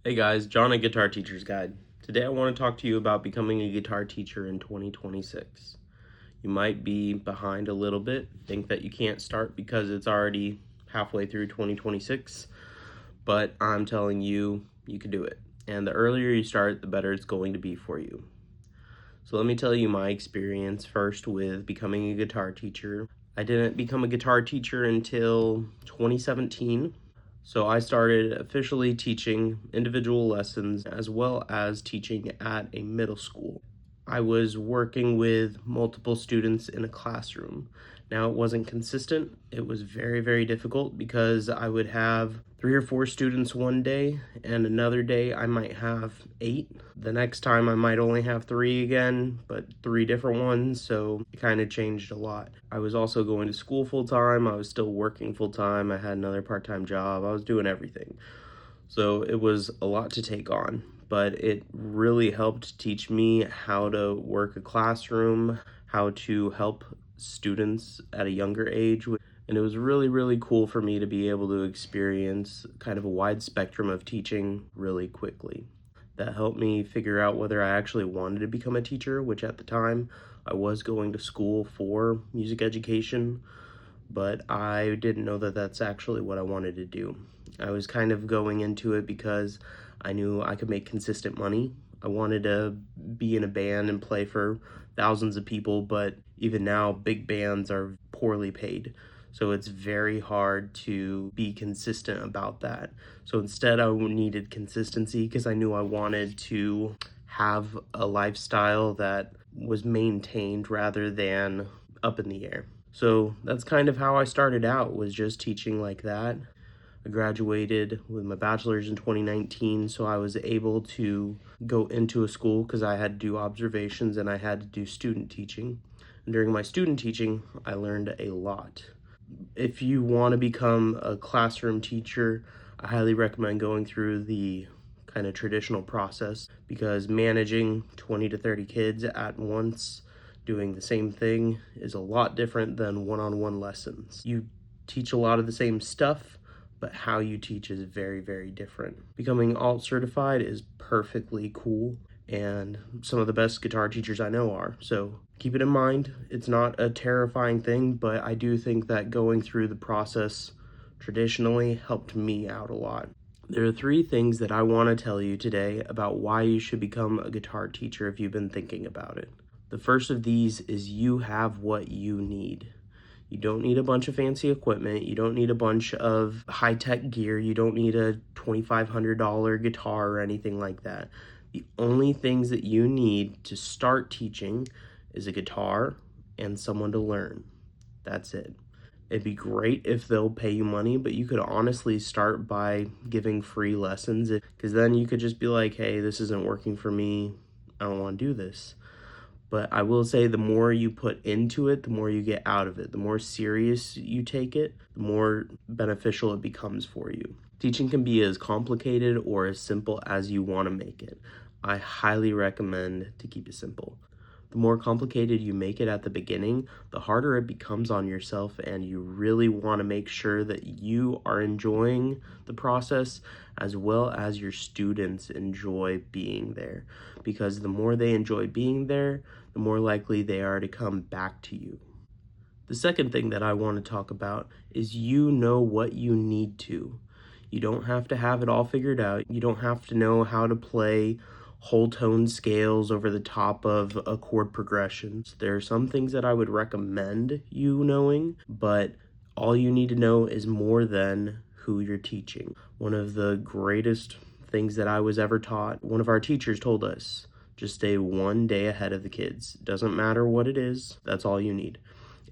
Hey guys, John, a Guitar Teacher's Guide. Today I want to talk to you about becoming a guitar teacher in 2026. You might be behind a little bit, think that you can't start because it's already halfway through 2026, but I'm telling you, you can do it. And the earlier you start, the better it's going to be for you. So let me tell you my experience first with becoming a guitar teacher. I didn't become a guitar teacher until 2017. So I started officially teaching individual lessons as well as teaching at a middle school. I was working with multiple students in a classroom. Now, it wasn't consistent. It was very, very difficult because I would have 3 or 4 students one day, and another day I might have 8. The next time I might only have 3 again, but 3 different ones, so it kind of changed a lot. I was also going to school full time. I was still working full time. I had another part time job. I was doing everything. So it was a lot to take on, but it really helped teach me how to work a classroom, how to help students at a younger age. And it was really, really cool for me to be able to experience kind of a wide spectrum of teaching really quickly. That helped me figure out whether I actually wanted to become a teacher, which at the time I was going to school for music education, but I didn't know that that's actually what I wanted to do. I was kind of going into it because I knew I could make consistent money. I wanted to be in a band and play for thousands of people, but even now, big bands are poorly paid. So it's very hard to be consistent about that. So instead, I needed consistency because I knew I wanted to have a lifestyle that was maintained rather than up in the air. So that's kind of how I started out, was just teaching like that. I graduated with my bachelor's in 2019, so I was able to go into a school because I had to do observations and I had to do student teaching. And during my student teaching, I learned a lot. If you want to become a classroom teacher, I highly recommend going through the kind of traditional process, because managing 20 to 30 kids at once doing the same thing is a lot different than one-on-one lessons. You teach a lot of the same stuff, but how you teach is very, very different. Becoming alt certified is perfectly cool, and some of the best guitar teachers I know are. So keep it in mind. It's not a terrifying thing, but I do think that going through the process traditionally helped me out a lot. There are 3 things that I want to tell you today about why you should become a guitar teacher if you've been thinking about it. The first of these is you have what you need. You don't need a bunch of fancy equipment. You don't need a bunch of high-tech gear. You don't need a $2,500 guitar or anything like that. The only things that you need to start teaching is a guitar and someone to learn. That's it. It'd be great if they'll pay you money, but you could honestly start by giving free lessons, because then you could just be like, hey, this isn't working for me. I don't want to do this. But I will say, the more you put into it, the more you get out of it. The more serious you take it, the more beneficial it becomes for you. Teaching can be as complicated or as simple as you want to make it. I highly recommend to keep it simple. The more complicated you make it at the beginning, the harder it becomes on yourself, and you really want to make sure that you are enjoying the process as well as your students enjoy being there. Because the more they enjoy being there, the more likely they are to come back to you. The second thing that I want to talk about is you know what you need to. You don't have to have it all figured out. You don't have to know how to play whole tone scales over the top of a chord progressions. There are some things that I would recommend you knowing, but all you need to know is more than who you're teaching. One of the greatest things that I was ever taught, one of our teachers told us, just stay one day ahead of the kids. Doesn't matter what it is, that's all you need.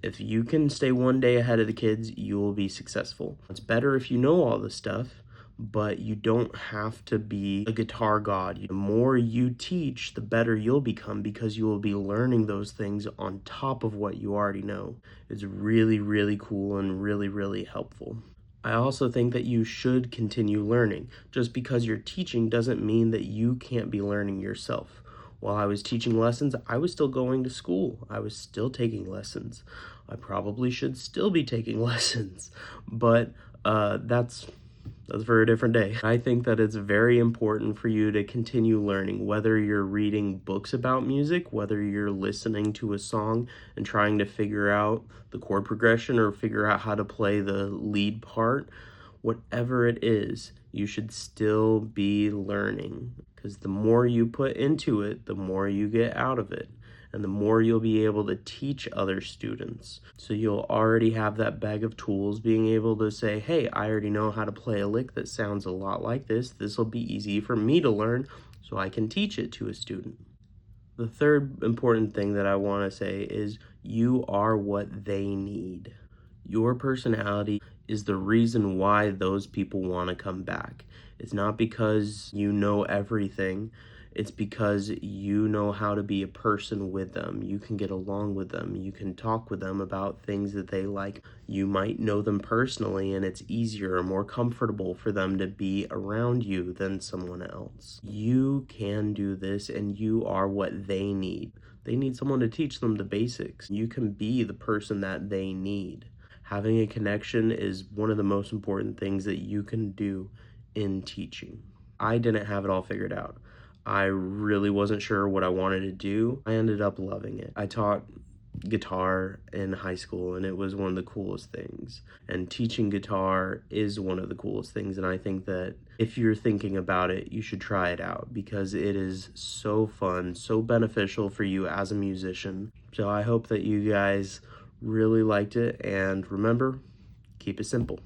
If you can stay one day ahead of the kids, you will be successful. It's better if you know all this stuff, but you don't have to be a guitar god. The more you teach, the better you'll become, because you will be learning those things on top of what you already know. It's really, really cool and really, really helpful. I also think that you should continue learning. Just because you're teaching doesn't mean that you can't be learning yourself. While I was teaching lessons, I was still going to school. I was still taking lessons. I probably should still be taking lessons, but that's that's for a different day. I think that it's very important for you to continue learning, whether you're reading books about music, whether you're listening to a song and trying to figure out the chord progression or figure out how to play the lead part. Whatever it is, you should still be learning, because the more you put into it, the more you get out of it, and the more you'll be able to teach other students. So you'll already have that bag of tools, being able to say, hey, I already know how to play a lick that sounds a lot like this. This will be easy for me to learn, so I can teach it to a student. The third important thing that I want to say is you are what they need. Your personality is the reason why those people want to come back. It's not because you know everything. It's because you know how to be a person with them. You can get along with them. You can talk with them about things that they like. You might know them personally, and it's easier or more comfortable for them to be around you than someone else. You can do this, and you are what they need. They need someone to teach them the basics. You can be the person that they need. Having a connection is one of the most important things that you can do in teaching. I didn't have it all figured out. I really wasn't sure what I wanted to do. I ended up loving it. I taught guitar in high school, and it was one of the coolest things. And teaching guitar is one of the coolest things, and I think that if you're thinking about it, you should try it out, because it is so fun, so beneficial for you as a musician. So I hope that you guys really liked it, and remember, keep it simple.